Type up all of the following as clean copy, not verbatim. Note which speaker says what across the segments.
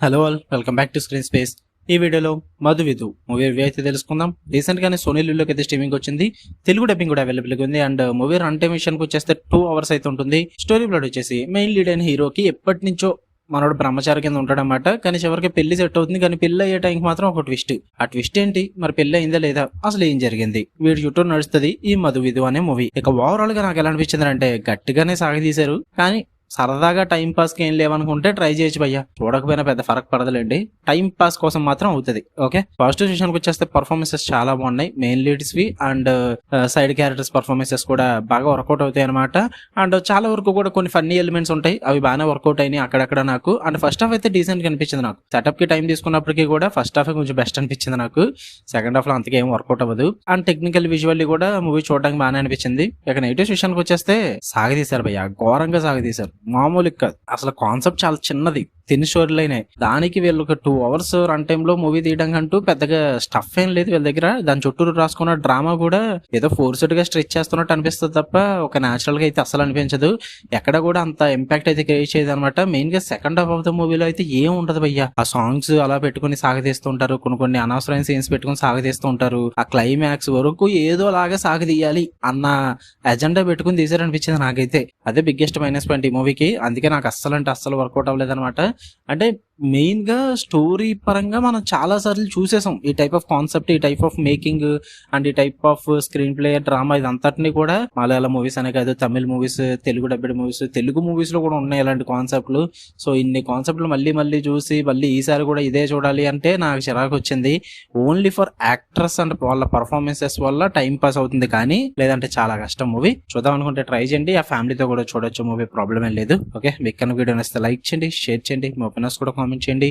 Speaker 1: Hello all, welcome back to screen space. ఈ వీడియోలో మధువిధు movie review అయితే తెలుసుకుందాం. రీసెంట్ గానే సోనీ లివ్లోకి అయితే స్ట్రీమింగ్ వచ్చింది. తెలుగు డబ్బింగ్ కూడా అవైలబుల్ గా ఉంది. అండ్ మూవీ రన్ టైం విషయానికి వచ్చేస్తే 2 hours అయితే ఉంటుంది. స్టోరీ ప్లాట్ వచ్చేసి మెయిన్ లీడ్ అయిన హీరోకి ఎప్పటి నుంచో మనోడు బ్రహ్మచారి కింద ఉంటాడనమాట. కానీ చివరికి పెళ్లి సెట్ అవుతుంది. కానీ పెళ్లి అయ్యే టైంకి మాత్రం ఒక ట్విస్ట్. ఆ ట్విస్ట్ ఏంటి, మరి పెళ్లి అయిందా లేదా, అసలు ఏం జరిగింది, వీడి చుట్టూ నడుస్తుంది ఈ మధువిధు అనే మూవీ. ఇక ఓవరాల్ గా నాకు ఎలా అనిపించింది అంటే, గట్టిగానే సాగదీశారు. కానీ సరదాగా టైం పాస్ కి ఏం లేవనుకుంటే ట్రై చేయొచ్చు భయ్యా. చూడకపోయినా పెద్ద ఫరక్ పడదులేండి, టైం పాస్ కోసం మాత్రం అవుతుంది. ఓకే, పాజిటివ్ విషయానికి వచ్చేస్తే పర్ఫార్మెన్సెస్ చాలా బాగున్నాయి. మెయిన్ లీడ్స్ వి అండ్ సైడ్ క్యారెక్టర్స్ పర్ఫార్మెన్సెస్ కూడా బాగా వర్కౌట్ అవుతాయి అనమాట. అండ్ చాలా వరకు కూడా కొన్ని ఫన్నీ ఎలిమెంట్స్ ఉంటాయి, అవి బాగానే వర్కౌట్ అయినాయి అక్కడక్కడ నాకు. అండ్ ఫస్ట్ హాఫ్ అయితే డీసెంట్ గా అనిపించింది నాకు. సెటప్ కి టైం తీసుకున్నప్పటికీ కూడా ఫస్ట్ హాఫ్ కొంచెం బెస్ట్ అనిపించింది నాకు. సెకండ్ హాఫ్ లో అంతగా ఏం వర్కౌట్ అవ్వదు. అండ్ టెక్నికల్ విజువల్లీ కూడా మూవీ చూడడానికి బాగానే అనిపించింది. ఇక నెగిటివ్స్ విషయానికి వచ్చేస్తే సాగదీశారు భయ్యా, ఘోరంగా సాగదీశారు. మామూలు కాదు, అసలు కాన్సెప్ట్ చాలా చిన్నది, తిన్ స్టోరీ లైన్. దానికి వీళ్ళు ఒక 2 hours రన్ టైమ్ లో మూవీ తీయడం అంటూ పెద్దగా స్టఫ్ ఏం లేదు వీళ్ళ దగ్గర. దాని చుట్టూరు రాసుకున్న డ్రామా కూడా ఏదో ఫోర్స్డ్ గా స్ట్రెచ్ చేస్తున్నట్టు అనిపిస్తుంది తప్ప ఒక న్యాచురల్ గా అయితే అసలు అనిపించదు. ఎక్కడ కూడా అంత ఇంపాక్ట్ అయితే క్రియేట్ చేయదు అనమాట. మెయిన్ గా సెకండ్ హాఫ్ ఆఫ్ ద మూవీలో అయితే ఏం ఉండదు భయ్యా. ఆ సాంగ్స్ అలా పెట్టుకుని సాగదీస్తూ ఉంటారు, కొన్ని అనవసరమైన సీన్స్ పెట్టుకుని సాగదీస్తూ ఉంటారు. ఆ క్లైమాక్స్ వరకు ఏదో లాగా సాగదీయాలి అన్న ఎజెండా పెట్టుకుని తీసారనిపించింది నాకైతే. అదే బిగ్గెస్ట్ మైనస్ పాయింట్ ఈ మూవీకి. అందుకే నాకు అస్సలు అంటే అస్సలు వర్కౌట్ అవ్వలేదు అనమాట. అంటే మెయిన్ గా స్టోరీ పరంగా మనం చాలా సార్లు చూసేసాం ఈ టైప్ ఆఫ్ కాన్సెప్ట్, ఈ టైప్ ఆఫ్ మేకింగ్ అండ్ ఈ type of screenplay, drama, ఇదంతటిని కూడా మలయాళం మూవీస్ అనే కాదు, Tamil movies, Telugu dubbed movies, Telugu movies లో కూడా ఉన్నాయి ఇలాంటి కాన్సెప్ట్లు. సో ఇన్ని కాన్సెప్ట్లు మళ్ళీ మళ్ళీ చూసి మళ్ళీ ఈసారి కూడా ఇదే చూడాలి అంటే నాకు చిరాకు వచ్చింది. ఓన్లీ ఫర్ యాక్ట్రెస్ అండ్ వాళ్ళ పర్ఫార్మెన్సెస్ వల్ల టైం పాస్ అవుతుంది, కానీ లేదంటే చాలా కష్టం. మూవీ చూద్దాం అనుకుంటే ట్రై చేయండి, ఆ ఫ్యామిలీతో కూడా చూడొచ్చు మూవీ, ప్రాబ్లం ఏం లేదు. ఓకే, మీకు కనుక వీడియో నచ్చితే లైక్ చేయండి, షేర్ చేయండి, మీ ఒపీనియన్స్ కూడా కామెంట్ చేయండి.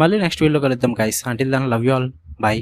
Speaker 1: మళ్ళీ నెక్స్ట్ వీడియోలో కలుద్దాం guys. Until then love you all, by.